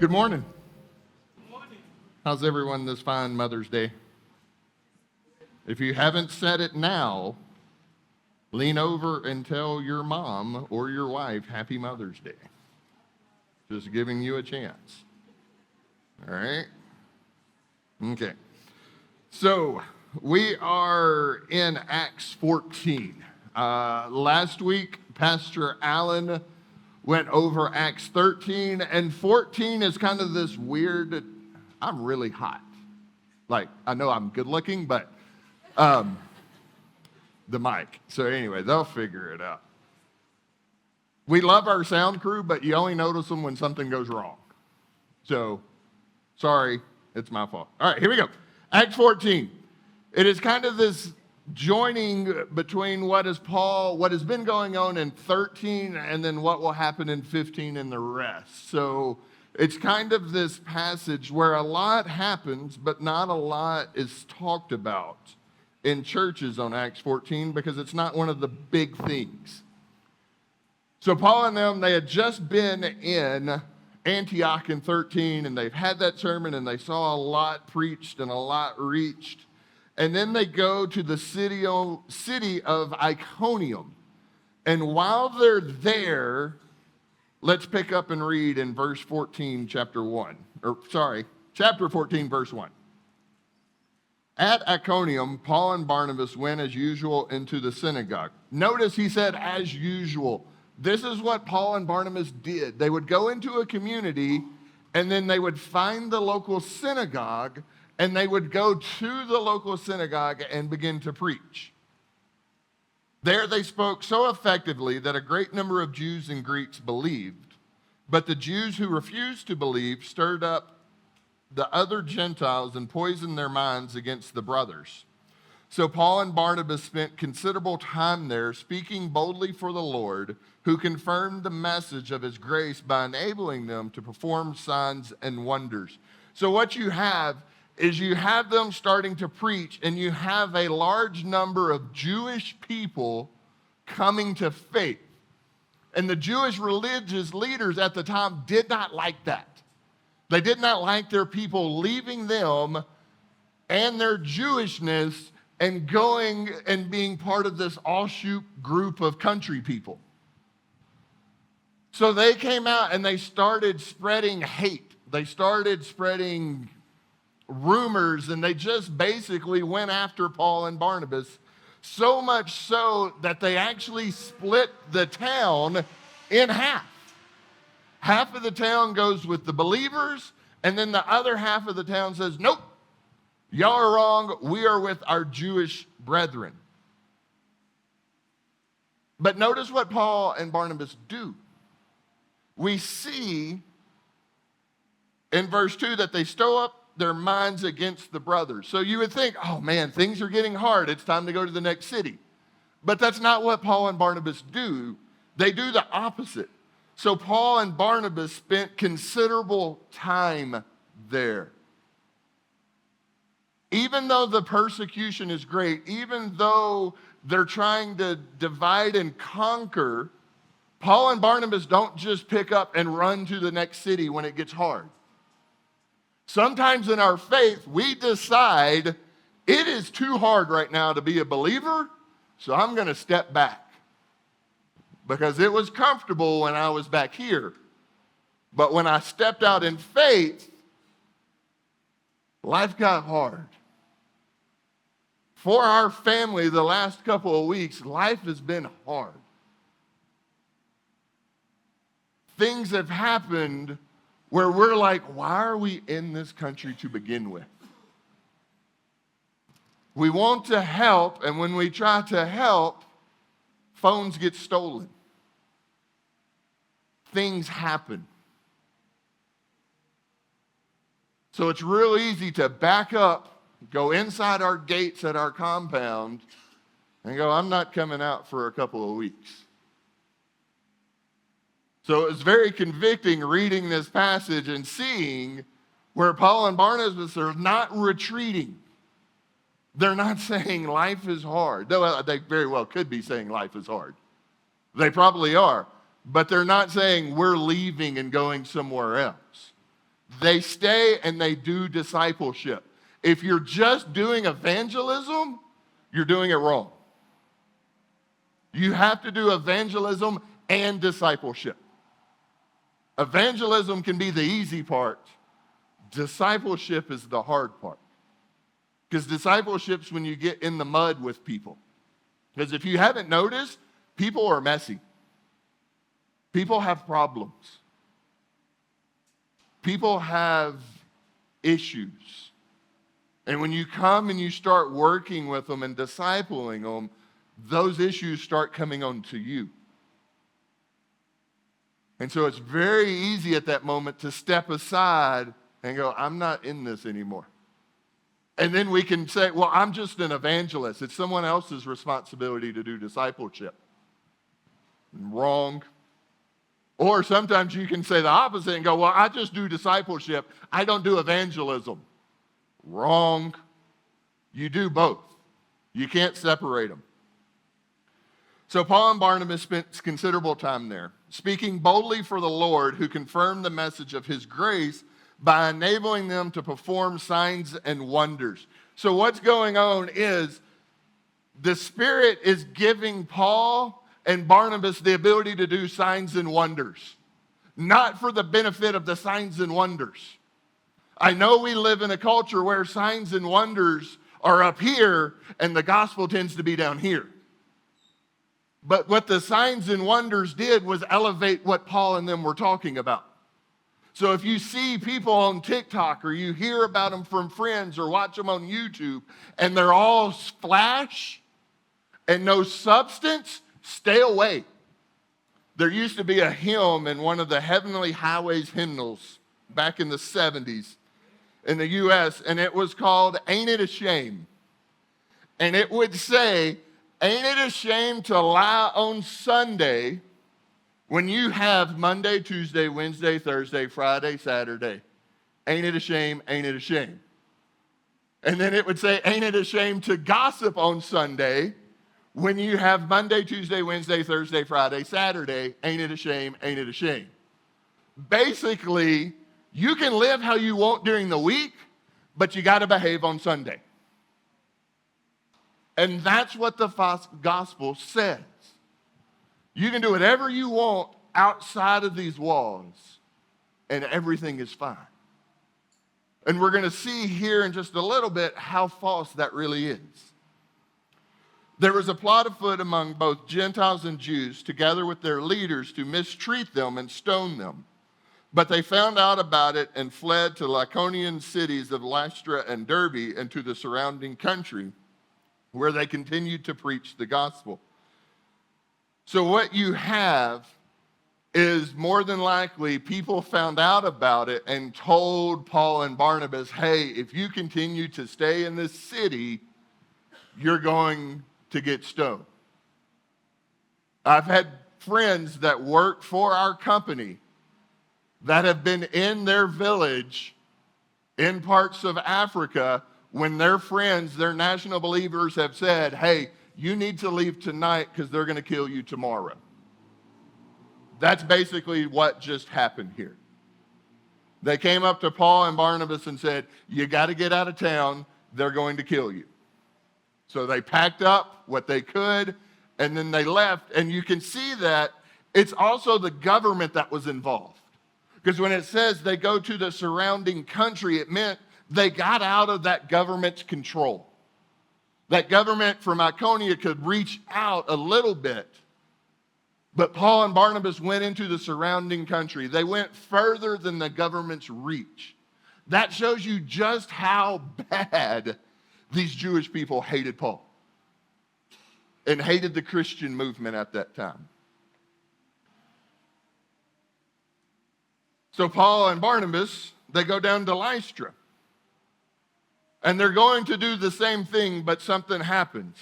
Good morning. How's everyone this fine Mother's Day? If you haven't said it now, lean over and tell your mom or your wife Happy Mother's Day. Just giving you a chance. All right? Okay. So, we are in Acts 14. Last week, Pastor Allen went over Acts 13, and 14 is kind of this weird, I'm really hot. Like, I know I'm good looking, but the mic. So anyway, they'll figure it out. We love our sound crew, but you only notice them when something goes wrong. So, sorry, it's my fault. All right, here we go. Acts 14. It is kind of this joining between what has been going on in 13 and then what will happen in 15 and the rest. So it's kind of this passage where a lot happens, but not a lot is talked about in churches on Acts 14 because it's not one of the big things. So Paul and them, they had just been in Antioch in 13 and they've had that sermon and they saw a lot preached and a lot reached. And then they go to the city of Iconium. And while they're there, let's pick up and read in verse 14, chapter 14, verse 1. At Iconium, Paul and Barnabas went as usual into the synagogue. Notice he said as usual. This is what Paul and Barnabas did. They would go into a community and then they would find the local synagogue and they would go to the local synagogue and begin to preach. There they spoke so effectively that a great number of Jews and Greeks believed. But the Jews who refused to believe stirred up the other Gentiles and poisoned their minds against the brothers. So Paul and Barnabas spent considerable time there, speaking boldly for the Lord, who confirmed the message of his grace by enabling them to perform signs and wonders. So what you have is you have them starting to preach, and you have a large number of Jewish people coming to faith. And the Jewish religious leaders at the time did not like that. They did not like their people leaving them and their Jewishness and going and being part of this offshoot group of country people. So they came out and they started spreading hate. They started spreading rumors, and they just basically went after Paul and Barnabas, so much so that they actually split the town in half. Half of the town goes with the believers, and then the other half of the town says, nope, y'all are wrong, we are with our Jewish brethren. But notice what Paul and Barnabas do. We see in verse 2 that they stow up their minds against the brothers. So you would think, oh man, things are getting hard. It's time to go to the next city. But that's not what Paul and Barnabas do. They do the opposite. So Paul and Barnabas spent considerable time there. Even though the persecution is great, even though they're trying to divide and conquer, Paul and Barnabas don't just pick up and run to the next city when it gets hard. Sometimes in our faith, we decide it is too hard right now to be a believer, so I'm going to step back. Because it was comfortable when I was back here. But when I stepped out in faith, life got hard. For our family, the last couple of weeks, life has been hard. Things have happened where we're like, why are we in this country to begin with? We want to help, and when we try to help, phones get stolen. Things happen. So it's real easy to back up, go inside our gates at our compound, and go, I'm not coming out for a couple of weeks. So it's very convicting reading this passage and seeing where Paul and Barnabas are not retreating. They're not saying life is hard. Though they very well could be saying life is hard. They probably are. But they're not saying we're leaving and going somewhere else. They stay and they do discipleship. If you're just doing evangelism, you're doing it wrong. You have to do evangelism and discipleship. Evangelism can be the easy part. Discipleship is the hard part. Because discipleship's when you get in the mud with people. Because if you haven't noticed, people are messy. People have problems. People have issues. And when you come and you start working with them and discipling them, those issues start coming on to you. And so it's very easy at that moment to step aside and go, I'm not in this anymore. And then we can say, well, I'm just an evangelist. It's someone else's responsibility to do discipleship. Wrong. Or sometimes you can say the opposite and go, well, I just do discipleship. I don't do evangelism. Wrong. You do both. You can't separate them. So Paul and Barnabas spent considerable time there, speaking boldly for the Lord, who confirmed the message of his grace by enabling them to perform signs and wonders. So what's going on is the Spirit is giving Paul and Barnabas the ability to do signs and wonders, not for the benefit of the signs and wonders. I know we live in a culture where signs and wonders are up here and the gospel tends to be down here. But what the signs and wonders did was elevate what Paul and them were talking about. So if you see people on TikTok or you hear about them from friends or watch them on YouTube and they're all flash and no substance, stay away. There used to be a hymn in one of the Heavenly Highways hymnals back in the 70s in the U.S., and it was called Ain't It a Shame? And it would say, ain't it a shame to lie on Sunday when you have Monday, Tuesday, Wednesday, Thursday, Friday, Saturday? Ain't it a shame? Ain't it a shame? And then it would say, ain't it a shame to gossip on Sunday when you have Monday, Tuesday, Wednesday, Thursday, Friday, Saturday? Ain't it a shame? Ain't it a shame? Basically, you can live how you want during the week, but you got to behave on Sunday. And that's what the gospel says. You can do whatever you want outside of these walls, and everything is fine. And we're going to see here in just a little bit how false that really is. There was a plot afoot among both Gentiles and Jews, together with their leaders, to mistreat them and stone them. But they found out about it and fled to Lycaonian cities of Lystra and Derbe and to the surrounding country, where they continued to preach the gospel. So what you have is more than likely people found out about it and told Paul and Barnabas, hey, if you continue to stay in this city, you're going to get stoned. I've had friends that work for our company that have been in their village in parts of Africa when their friends, their national believers, have said, hey, you need to leave tonight because they're going to kill you tomorrow. That's basically what just happened here. They came up to Paul and Barnabas and said, you got to get out of town. They're going to kill you. So they packed up what they could, and then they left. And you can see that it's also the government that was involved. Because when it says they go to the surrounding country, it meant they got out of that government's control. That government from Iconium could reach out a little bit. But Paul and Barnabas went into the surrounding country. They went further than the government's reach. That shows you just how bad these Jewish people hated Paul and hated the Christian movement at that time. So Paul and Barnabas, they go down to Lystra. And they're going to do the same thing, but something happens.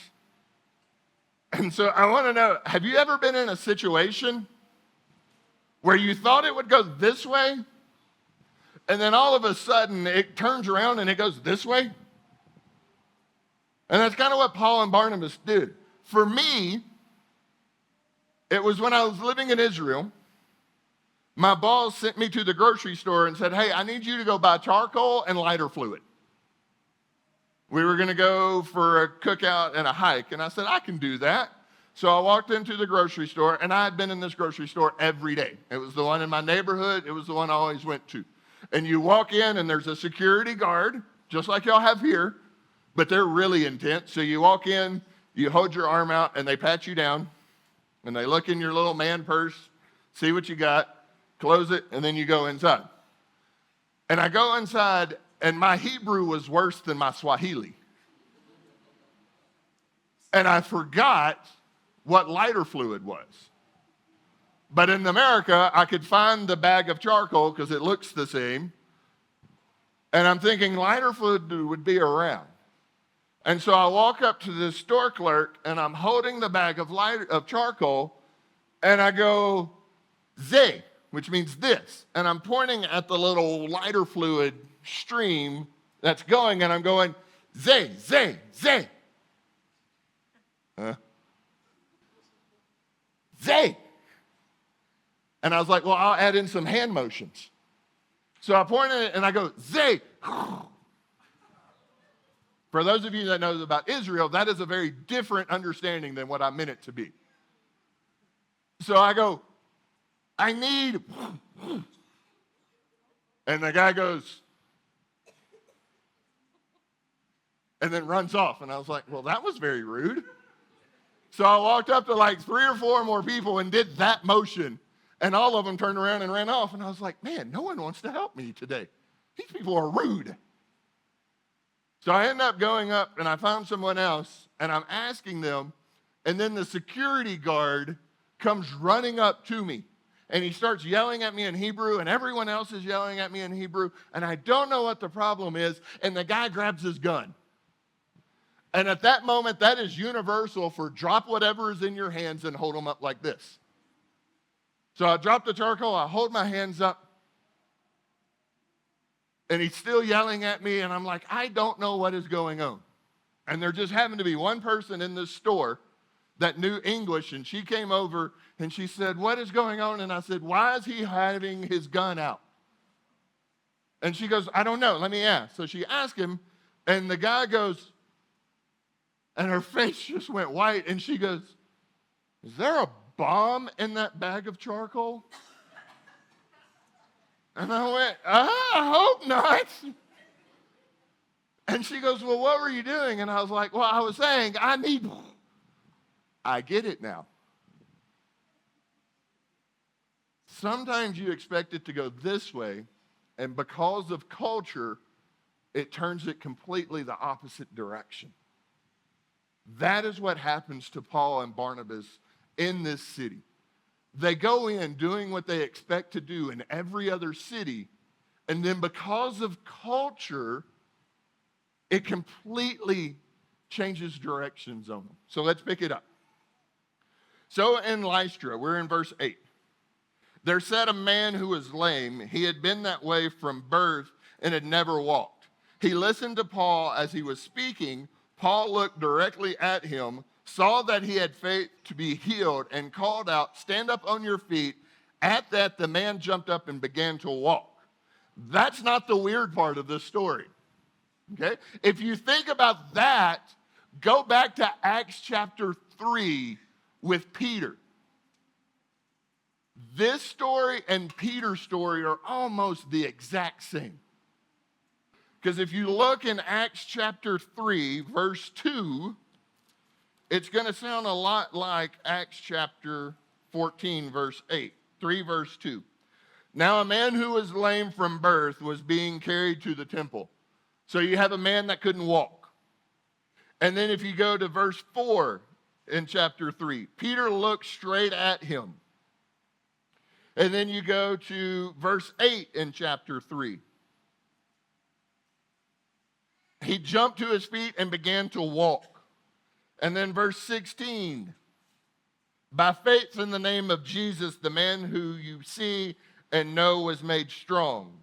And so I want to know, have you ever been in a situation where you thought it would go this way, and then all of a sudden it turns around and it goes this way? And that's kind of what Paul and Barnabas did. For me, it was when I was living in Israel. My boss sent me to the grocery store and said, hey, I need you to go buy charcoal and lighter fluid. We were going to go for a cookout and a hike, and I said, I can do that. So I walked into the grocery store, and I had been in this grocery store every day. It was the one in my neighborhood. It was the one I always went to. And you walk in, and there's a security guard, just like y'all have here, but they're really intense. So you walk in, you hold your arm out, and they pat you down, and they look in your little man purse, see what you got, close it, and then you go inside. And I go inside, and my Hebrew was worse than my Swahili. And I forgot what lighter fluid was. But in America, I could find the bag of charcoal because it looks the same. And I'm thinking lighter fluid would be around. And so I walk up to the store clerk, and I'm holding the bag of charcoal, and I go, Zay, which means this. And I'm pointing at the little lighter fluid stream that's going, and I'm going, Zay, Zay, Zay. Zay. And I was like, well, I'll add in some hand motions. So I point at it, and I go, Zay. For those of you that know about Israel, that is a very different understanding than what I meant it to be. So I go, I need, and the guy goes, and then runs off. And I was like, well, that was very rude. So I walked up to like 3 or 4 more people and did that motion, and all of them turned around and ran off. And I was like, man, no one wants to help me today. These people are rude. So I end up going up, and I found someone else, and I'm asking them, and then the security guard comes running up to me, and he starts yelling at me in Hebrew, and everyone else is yelling at me in Hebrew, and I don't know what the problem is, and the guy grabs his gun. And at that moment, that is universal for drop whatever is in your hands and hold them up like this. So I drop the charcoal, I hold my hands up, and he's still yelling at me, and I'm like, I don't know what is going on. And there just happened to be one person in this store that knew English, and she came over, and she said, what is going on? And I said, why is he having his gun out? And she goes, I don't know, let me ask. So she asked him, and the guy goes, and her face just went white, and she goes, is there a bomb in that bag of charcoal? And I went, I hope not. And she goes, well, what were you doing? And I was like, well, I was saying, I get it now. Sometimes you expect it to go this way, and because of culture, it turns it completely the opposite direction. That is what happens to Paul and Barnabas in this city. They go in doing what they expect to do in every other city, and then because of culture, it completely changes directions on them. So let's pick it up. So in Lystra, we're in verse 8. There sat a man who was lame. He had been that way from birth and had never walked. He listened to Paul as he was speaking. Paul looked directly at him, saw that he had faith to be healed, and called out, stand up on your feet. At that, the man jumped up and began to walk. That's not the weird part of this story. Okay? If you think about that, go back to Acts chapter 3 with Peter. This story and Peter's story are almost the exact same. Because if you look in Acts chapter 3, verse 2, it's going to sound a lot like Acts chapter 14, verse 8. 3, verse 2. Now a man who was lame from birth was being carried to the temple. So you have a man that couldn't walk. And then if you go to verse 4 in chapter 3, Peter looked straight at him. And then you go to verse 8 in chapter 3. He jumped to his feet and began to walk. And then verse 16, by faith in the name of Jesus, the man who you see and know was made strong.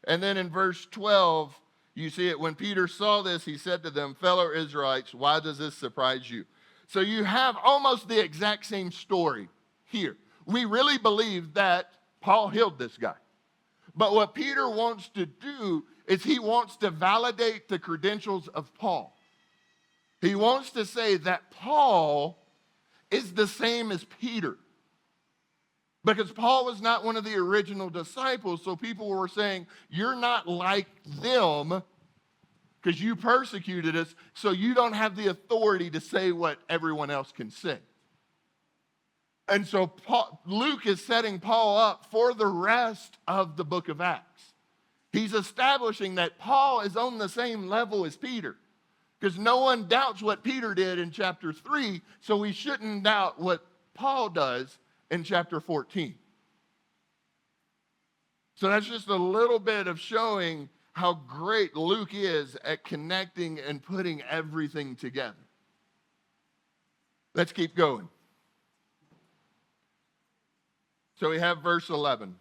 And then in verse 12, you see it, when Peter saw this, he said to them, fellow Israelites, why does this surprise you? So you have almost the exact same story here. We really believe that Paul healed this guy. But what Peter wants to do is he wants to validate the credentials of Paul. He wants to say that Paul is the same as Peter. Because Paul was not one of the original disciples, so people were saying, you're not like them because you persecuted us, so you don't have the authority to say what everyone else can say. And so Luke is setting Paul up for the rest of the book of Acts. He's establishing that Paul is on the same level as Peter, because no one doubts what Peter did in chapter 3, so we shouldn't doubt what Paul does in chapter 14. So that's just a little bit of showing how great Luke is at connecting and putting everything together. Let's keep going. So we have verse 11.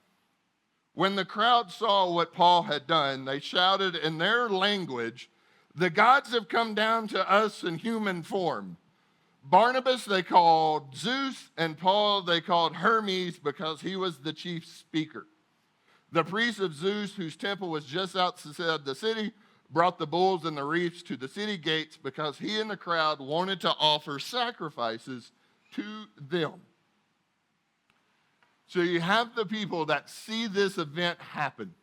When the crowd saw what Paul had done, they shouted in their language, "The gods have come down to us in human form." Barnabas they called Zeus, and Paul they called Hermes because he was the chief speaker. The priest of Zeus, whose temple was just outside the city, brought the bulls and the wreaths to the city gates because he and the crowd wanted to offer sacrifices to them. So you have the people that see this event happen.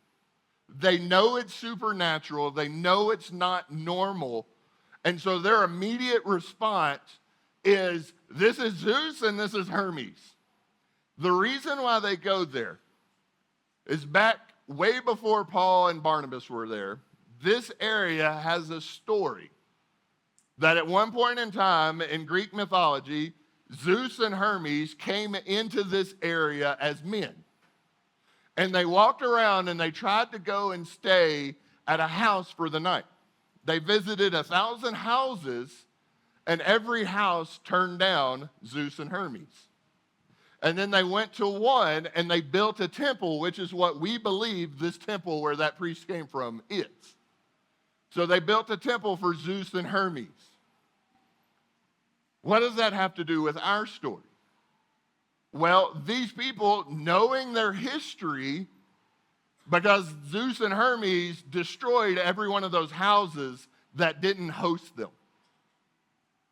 They know it's supernatural. They know it's not normal. And so their immediate response is, this is Zeus and this is Hermes. The reason why they go there is back way before Paul and Barnabas were there. This area has a story that at one point in time in Greek mythology, Zeus and Hermes came into this area as men. And they walked around and they tried to go and stay at a house for the night. They visited 1,000 houses, and every house turned down Zeus and Hermes. And then they went to one and they built a temple, which is what we believe this temple where that priest came from is. So they built a temple for Zeus and Hermes. What does that have to do with our story? Well, these people, knowing their history, because Zeus and Hermes destroyed every one of those houses that didn't host them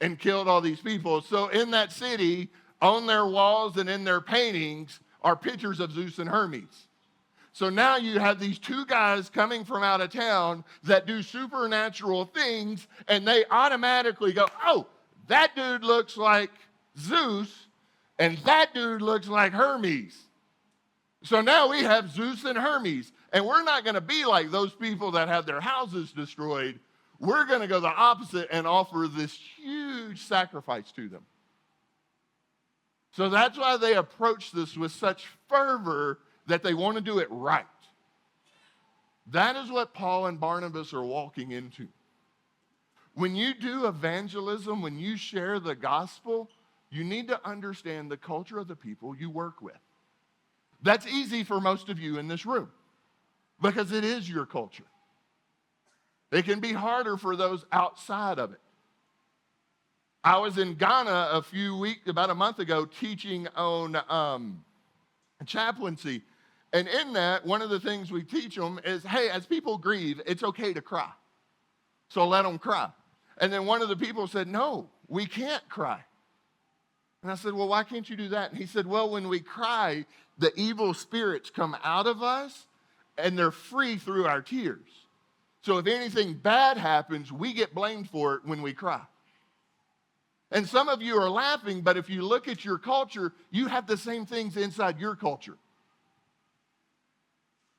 and killed all these people. So in that city, on their walls and in their paintings, are pictures of Zeus and Hermes. So now you have these two guys coming from out of town that do supernatural things, and they automatically go, oh, that dude looks like Zeus, and that dude looks like Hermes. So now we have Zeus and Hermes, and we're not going to be like those people that had their houses destroyed. We're going to go the opposite and offer this huge sacrifice to them. So that's why they approach this with such fervor that they want to do it right. That is what Paul and Barnabas are walking into. When you do evangelism, when you share the gospel, you need to understand the culture of the people you work with. That's easy for most of you in this room because it is your culture. It can be harder for those outside of it. I was in Ghana about a month ago, teaching on chaplaincy. And in that, one of the things we teach them is, hey, as people grieve, it's okay to cry. So let them cry. And then one of the people said, no, we can't cry. And I said, well, why can't you do that? And he said, well, when we cry, the evil spirits come out of us and they're free through our tears. So if anything bad happens, we get blamed for it when we cry. And some of you are laughing, but if you look at your culture, you have the same things inside your culture.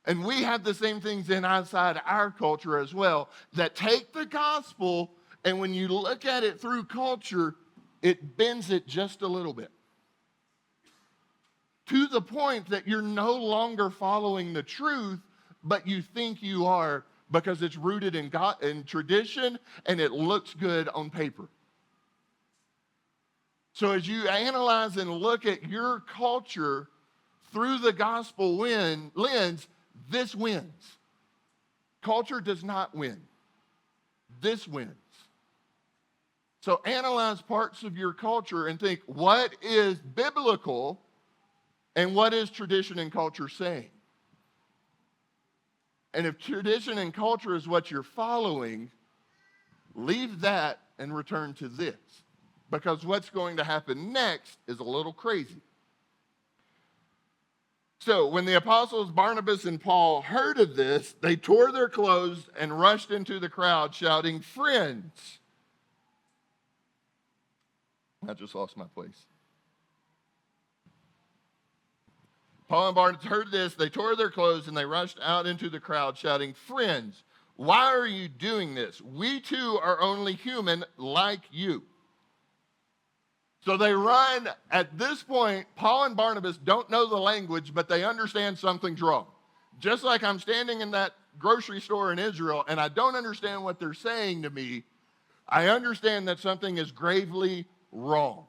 And we have the same things inside our culture as well that take the gospel, and when you look at it through culture, it bends it just a little bit. To the point that you're no longer following the truth, but you think you are because it's rooted in God, in tradition, and it looks good on paper. So as you analyze and look at your culture through the gospel lens, this wins. Culture does not win. This wins. So analyze parts of your culture and think, what is biblical And what is tradition and culture saying? And if tradition and culture is what you're following, leave that and return to this. Because what's going to happen next is a little crazy. So when the apostles Barnabas and Paul heard of this, they tore their clothes and rushed into the crowd shouting, "Friends." I just lost my place. Paul and Barnabas heard this, they tore their clothes and they rushed out into the crowd shouting, "Friends, why are you doing this? We too are only human like you." So they run. At this point, Paul and Barnabas don't know the language, but they understand something's wrong. Just like I'm standing in that grocery store in Israel and I don't understand what they're saying to me, I understand that something is gravely wrong.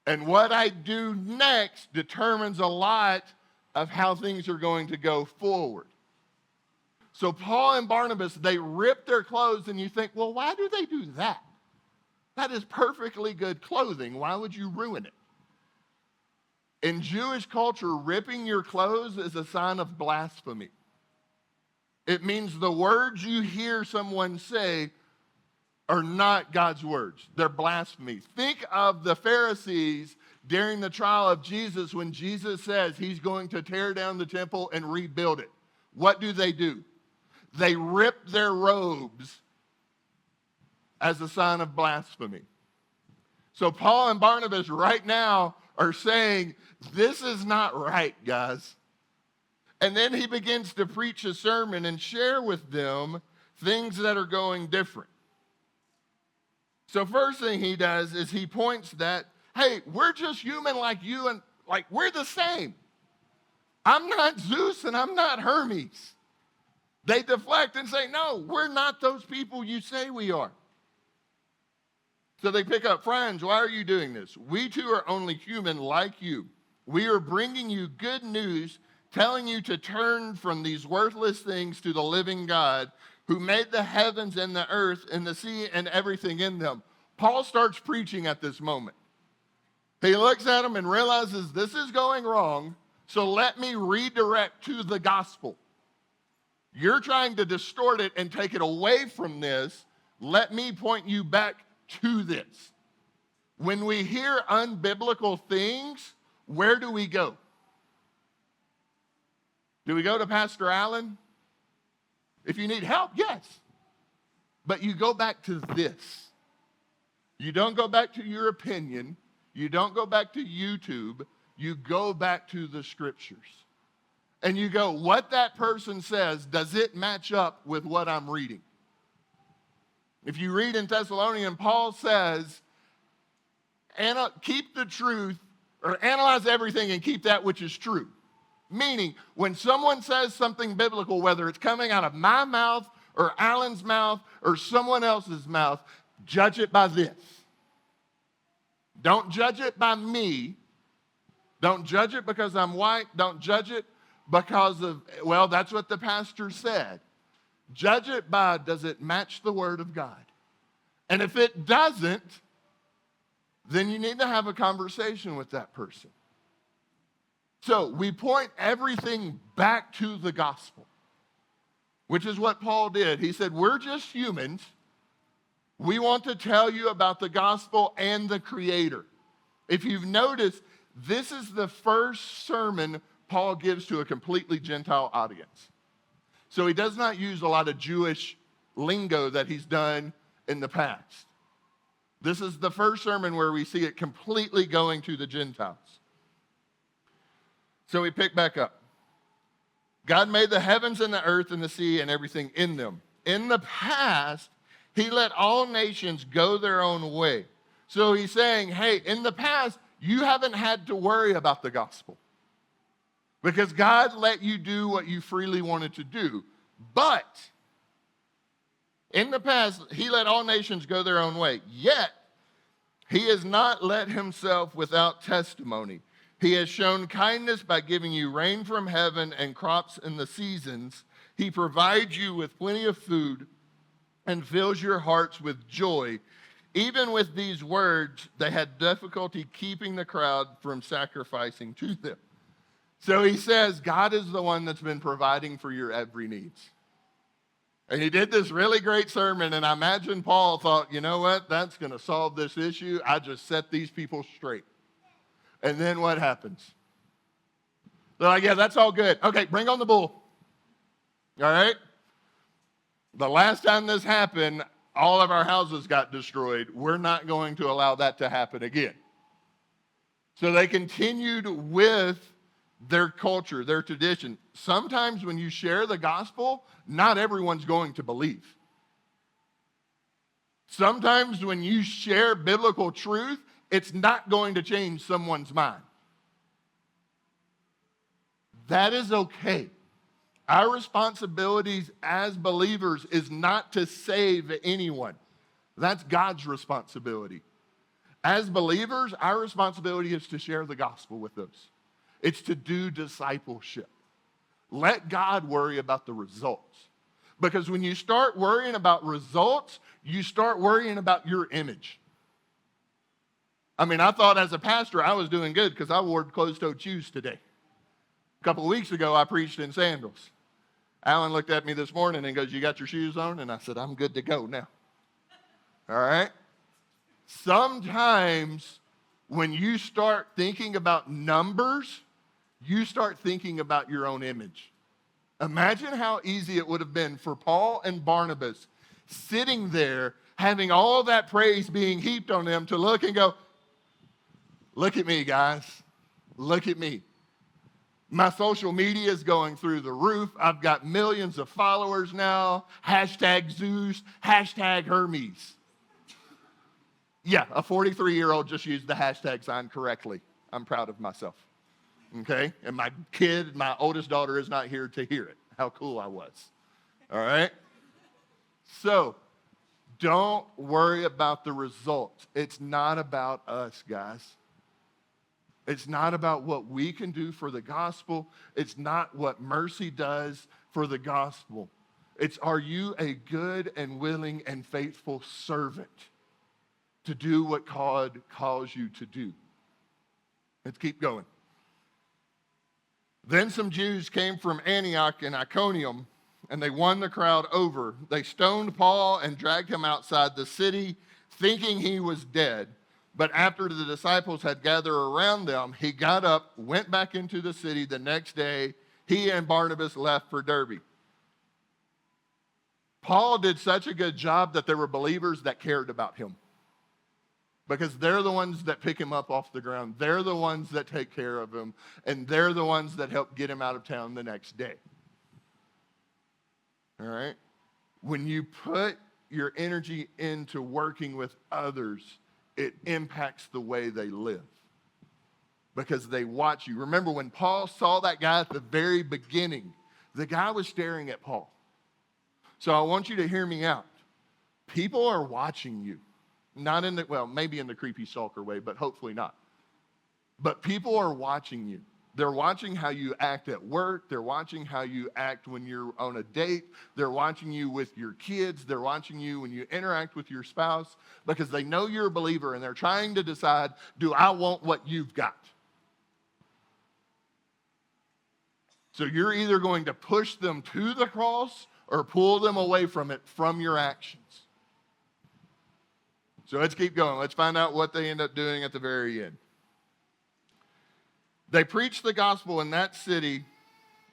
And what I do next determines a lot of how things are going to go forward. So Paul and Barnabas, they rip their clothes, and you think, well, why do they do that? That is perfectly good clothing. Why would you ruin it? In Jewish culture, ripping your clothes is a sign of blasphemy. It means the words you hear someone say are not God's words. They're blasphemy. Think of the Pharisees during the trial of Jesus when Jesus says he's going to tear down the temple and rebuild it. What do? They rip their robes as a sign of blasphemy. So Paul and Barnabas right now are saying, this is not right, guys. And then he begins to preach a sermon and share with them things that are going different. So first thing he does is he points that, hey, we're just human like you, and like we're the same. I'm not Zeus and I'm not Hermes. They deflect and say, no, we're not those people you say we are. So they pick up, "Friends, why are you doing this? We too are only human like you. We are bringing you good news, telling you to turn from these worthless things to the living God who made the heavens and the earth and the sea and everything in them." Paul starts preaching at this moment. He looks at them and realizes this is going wrong, so let me redirect to the gospel. You're trying to distort it and take it away from this. Let me point you back to this. When we hear unbiblical things, where do we go? Do we go to Pastor Allen? If you need help, yes. But you go back to this. You don't go back to your opinion. You don't go back to YouTube. You go back to the scriptures. And you go, what that person says, does it match up with what I'm reading? If you read in Thessalonians, Paul says, keep the truth, or analyze everything and keep that which is true. Meaning, when someone says something biblical, whether it's coming out of my mouth or Alan's mouth or someone else's mouth, judge it by this. Don't judge it by me. Don't judge it because I'm white. Don't judge it because of, well, that's what the pastor said. Judge it by, does it match the Word of God? And if it doesn't, then you need to have a conversation with that person. So we point everything back to the gospel, which is what Paul did. He said, we're just humans. We want to tell you about the gospel and the Creator. If you've noticed, this is the first sermon Paul gives to a completely Gentile audience. So he does not use a lot of Jewish lingo that he's done in the past. This is the first sermon where we see it completely going to the Gentiles. So we pick back up. God made the heavens and the earth and the sea and everything in them. In the past, he let all nations go their own way. So he's saying, hey, in the past, you haven't had to worry about the gospel because God let you do what you freely wanted to do. But in the past, he let all nations go their own way. Yet, he has not let himself without testimony. He has shown kindness by giving you rain from heaven and crops in the seasons. He provides you with plenty of food and fills your hearts with joy, Even with these words, they had difficulty keeping the crowd from sacrificing to them. So he says, God is the one that's been providing for your every needs. And he did this really great sermon, and I imagine Paul thought, you know what, that's going to solve this issue. I just set these people straight. And then what happens? They're like, yeah, that's all good. Okay, bring on the bull. All right? The last time this happened, all of our houses got destroyed. We're not going to allow that to happen again. So they continued with their culture, their tradition. Sometimes when you share the gospel, not everyone's going to believe. Sometimes when you share biblical truth, it's not going to change someone's mind. That is okay. Our responsibilities as believers is not to save anyone. That's God's responsibility. As believers, our responsibility is to share the gospel with those. It's to do discipleship. Let God worry about the results. Because when you start worrying about results, you start worrying about your image. I mean, I thought as a pastor I was doing good because I wore closed-toed shoes today. A couple of weeks ago, I preached in sandals. Alan looked at me this morning and goes, you got your shoes on? And I said, I'm good to go now. All right? Sometimes when you start thinking about numbers, you start thinking about your own image. Imagine how easy it would have been for Paul and Barnabas sitting there, having all that praise being heaped on them, to look and go, look at me, guys. Look at me. My social media is going through the roof. I've got millions of followers now. Hashtag Zeus, hashtag Hermes. Yeah, a 43-year-old just used the hashtag sign correctly. I'm proud of myself. Okay? And my kid, my oldest daughter, is not here to hear it. How cool I was. All right? So, don't worry about the results. It's not about us, guys. It's not about what we can do for the gospel. It's not what mercy does for the gospel. It's, are you a good and willing and faithful servant to do what God calls you to do? Let's keep going. Then some Jews came from Antioch and Iconium, and they won the crowd over. They stoned Paul and dragged him outside the city, thinking he was dead. But after the disciples had gathered around them, he got up, went back into the city. The next day, he and Barnabas left for Derbe. Paul did such a good job that there were believers that cared about him, because they're the ones that pick him up off the ground. They're the ones that take care of him, and they're the ones that help get him out of town the next day. All right? When you put your energy into working with others, it impacts the way they live, because they watch you. Remember when Paul saw that guy at the very beginning, the guy was staring at Paul. So I want you to hear me out. People are watching you. Not in the, well, maybe in the creepy stalker way, but hopefully not. But people are watching you. They're watching how you act at work. They're watching how you act when you're on a date. They're watching you with your kids. They're watching you when you interact with your spouse, because they know you're a believer and they're trying to decide, do I want what you've got? So you're either going to push them to the cross or pull them away from it from your actions. So let's keep going. Let's find out what they end up doing at the very end. They preached the gospel in that city,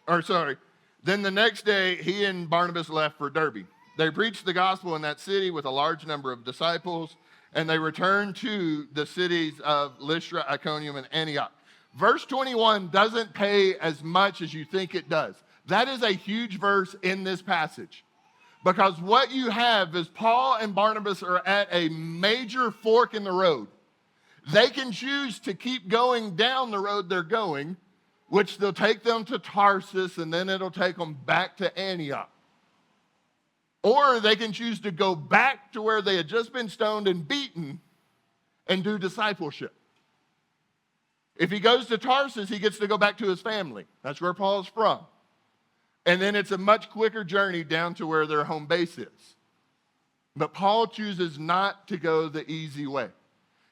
then the next day he and Barnabas left for Derbe. They preached the gospel in that city with a large number of disciples, and they returned to the cities of Lystra, Iconium, and Antioch. Verse 21 doesn't pay as much as you think it does. That is a huge verse in this passage, because what you have is Paul and Barnabas are at a major fork in the road. They can choose to keep going down the road they're going, which they'll take them to Tarsus, and then it'll take them back to Antioch. Or they can choose to go back to where they had just been stoned and beaten and do discipleship. If he goes to Tarsus, he gets to go back to his family. That's where Paul's from. And then it's a much quicker journey down to where their home base is. But Paul chooses not to go the easy way.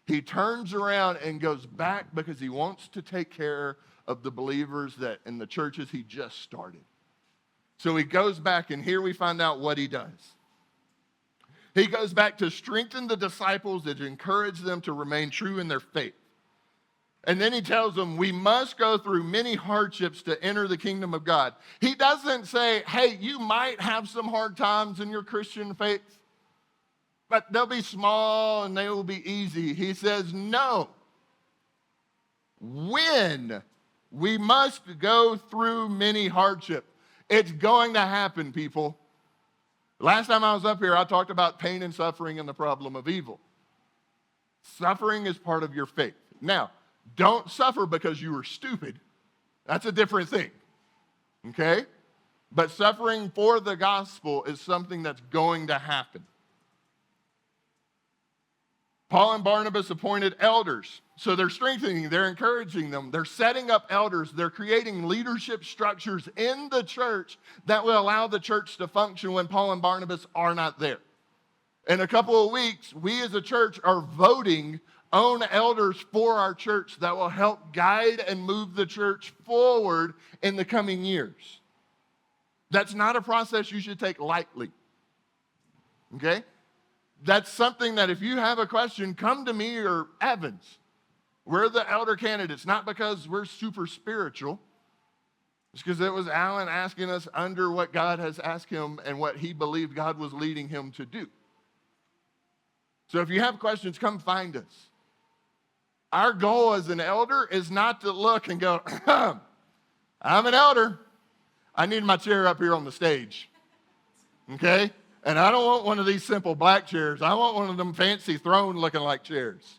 He turns around and goes back because he wants to take care of the believers that in the churches he just started. So he goes back, and here we find out what he does. He goes back to strengthen the disciples and encourage them to remain true in their faith. And then he tells them, we must go through many hardships to enter the kingdom of God. He doesn't say, hey, you might have some hard times in your Christian faith, but they'll be small and they will be easy. He says, no. When we must go through many hardships. It's going to happen, people. Last time I was up here, I talked about pain and suffering and the problem of evil. Suffering is part of your faith. Now, don't suffer because you were stupid. That's a different thing, okay? But suffering for the gospel is something that's going to happen. Paul and Barnabas appointed elders. So they're strengthening, they're encouraging them, they're setting up elders, they're creating leadership structures in the church that will allow the church to function when Paul and Barnabas are not there. In a couple of weeks, we as a church are voting on elders for our church that will help guide and move the church forward in the coming years. That's not a process you should take lightly, okay? That's something that if you have a question, come to me or Evans. We're the elder candidates, not because we're super spiritual. It's because it was Alan asking us under what God has asked him and what he believed God was leading him to do. So if you have questions, come find us. Our goal as an elder is not to look and go, I'm an elder. I need my chair up here on the stage. Okay? And I don't want one of these simple black chairs. I want one of them fancy throne looking like chairs.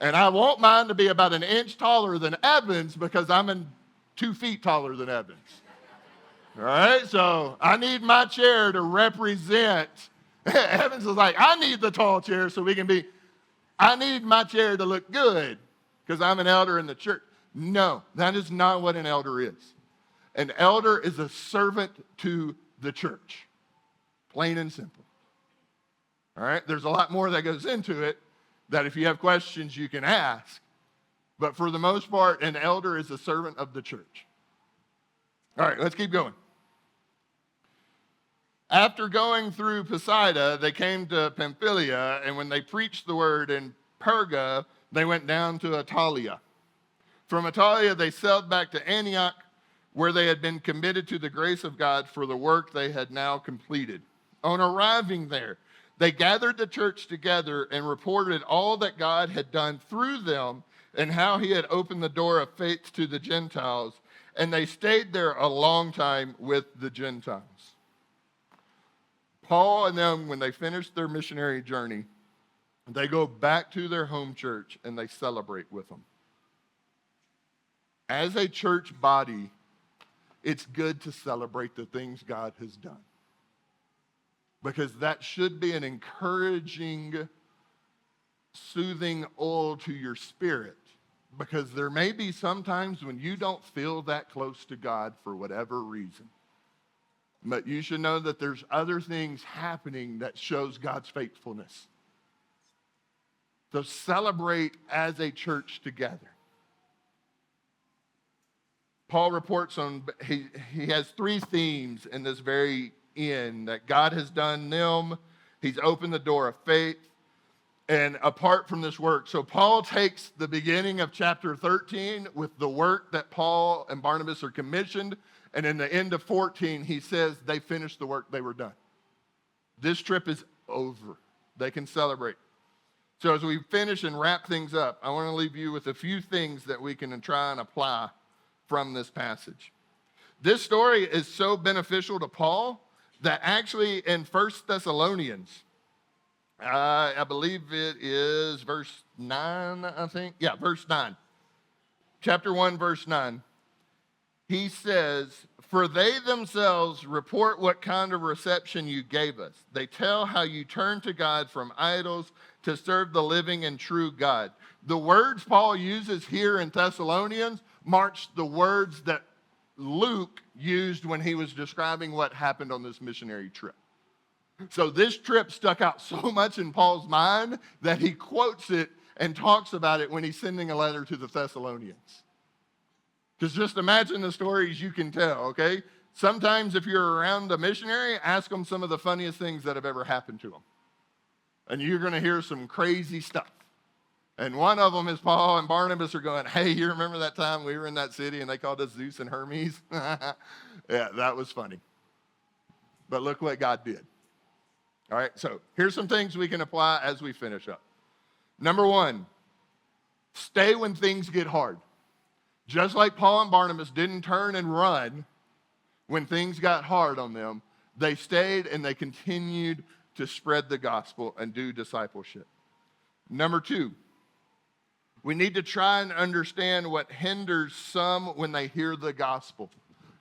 And I want mine to be about an inch taller than Evans because I'm 2 feet taller than Evans. All right? So I need my chair to represent. Evans is like, I need the tall chair so we can be. I need my chair to look good because I'm an elder in the church. No, that is not what an elder is. An elder is a servant to the church. Plain and simple. All right? There's a lot more that goes into it that if you have questions, you can ask. But for the most part, an elder is a servant of the church. All right, let's keep going. After going through Pisidia, they came to Pamphylia, and when they preached the word in Perga, they went down to Attalia. From Attalia, they sailed back to Antioch, where they had been committed to the grace of God for the work they had now completed. On arriving there, they gathered the church together and reported all that God had done through them and how he had opened the door of faith to the Gentiles. And they stayed there a long time with the Gentiles. Paul and them, when they finished their missionary journey, they go back to their home church and they celebrate with them. As a church body, it's good to celebrate the things God has done. Because that should be an encouraging, soothing oil to your spirit. Because there may be some times when you don't feel that close to God for whatever reason. But you should know that there's other things happening that shows God's faithfulness. So celebrate as a church together. Paul reports on, he has 3 themes in this very end, that God has done them, he's opened the door of faith, and apart from this work. So Paul takes the beginning of chapter 13 with the work that Paul and Barnabas are commissioned, and in the end of 14, he says they finished the work, they were done. This trip is over. They can celebrate. So as we finish and wrap things up, I want to leave you with a few things that we can try and apply from this passage. This story is so beneficial to Paul that actually in 1 Thessalonians, I believe it is verse 9, I think. Yeah, verse 9. Chapter 1, verse 9. He says, "For they themselves report what kind of reception you gave us. They tell how you turned to God from idols to serve the living and true God." The words Paul uses here in Thessalonians marks the words that Luke used when he was describing what happened on this missionary trip. So this trip stuck out so much in Paul's mind that he quotes it and talks about it when he's sending a letter to the Thessalonians. Because just imagine the stories you can tell, okay? Sometimes if you're around a missionary, ask them some of the funniest things that have ever happened to them. And you're going to hear some crazy stuff. And one of them is Paul and Barnabas are going, hey, you remember that time we were in that city and they called us Zeus and Hermes? Yeah, that was funny. But look what God did. All right, so here's some things we can apply as we finish up. Number one, stay when things get hard. Just like Paul and Barnabas didn't turn and run when things got hard on them, they stayed and they continued to spread the gospel and do discipleship. Number two, we need to try and understand what hinders some when they hear the gospel.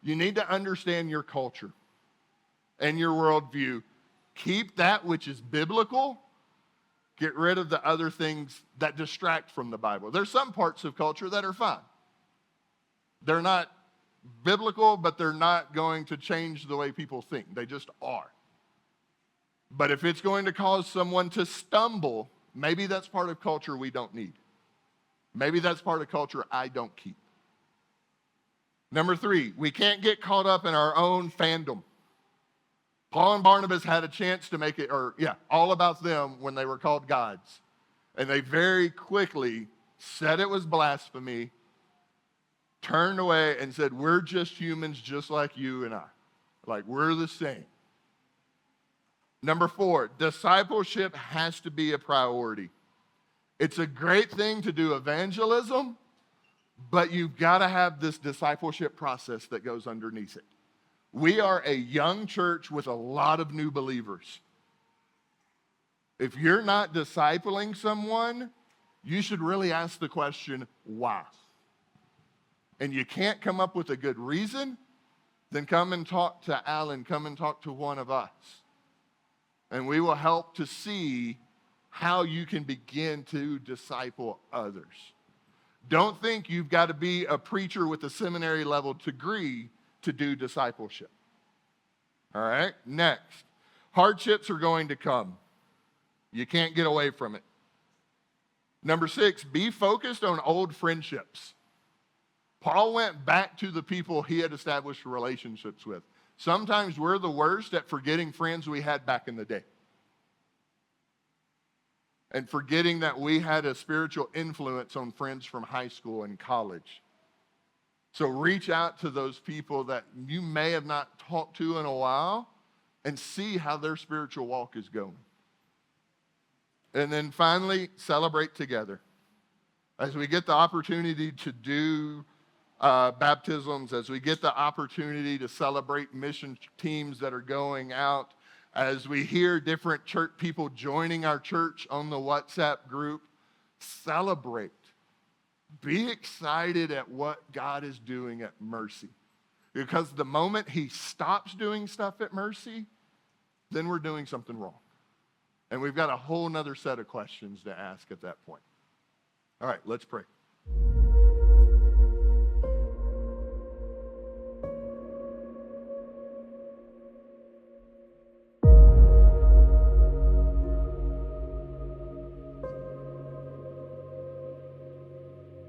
You need to understand your culture and your worldview. Keep that which is biblical. Get rid of the other things that distract from the Bible. There's some parts of culture that are fine. They're not biblical, but they're not going to change the way people think. They just are. But if it's going to cause someone to stumble, maybe that's part of culture we don't need. Maybe that's part of culture I don't keep. Number three, we can't get caught up in our own fandom. Paul and Barnabas had a chance to make it, all about them when they were called gods. And they very quickly said it was blasphemy, turned away and said, we're just humans just like you and I. Like, we're the same. Number four, discipleship has to be a priority. It's a great thing to do evangelism, but you've got to have this discipleship process that goes underneath it. We are a young church with a lot of new believers. If you're not discipling someone, you should really ask the question, why? And you can't come up with a good reason, then come and talk to Alan, come and talk to one of us. And we will help to see how you can begin to disciple others. Don't think you've got to be a preacher with a seminary level degree to do discipleship. All right, next. Hardships are going to come. You can't get away from it. Number six, be focused on old friendships. Paul went back to the people he had established relationships with. Sometimes we're the worst at forgetting friends we had back in the day. And forgetting that we had a spiritual influence on friends from high school and college. So reach out to those people that you may have not talked to in a while and see how their spiritual walk is going. And then finally, celebrate together. As we get the opportunity to do baptisms, as we get the opportunity to celebrate mission teams that are going out, as we hear different church people joining our church on the WhatsApp group, celebrate. Be excited at what God is doing at Mercy. Because the moment he stops doing stuff at Mercy, then we're doing something wrong. And we've got a whole nother set of questions to ask at that point. All right, let's pray.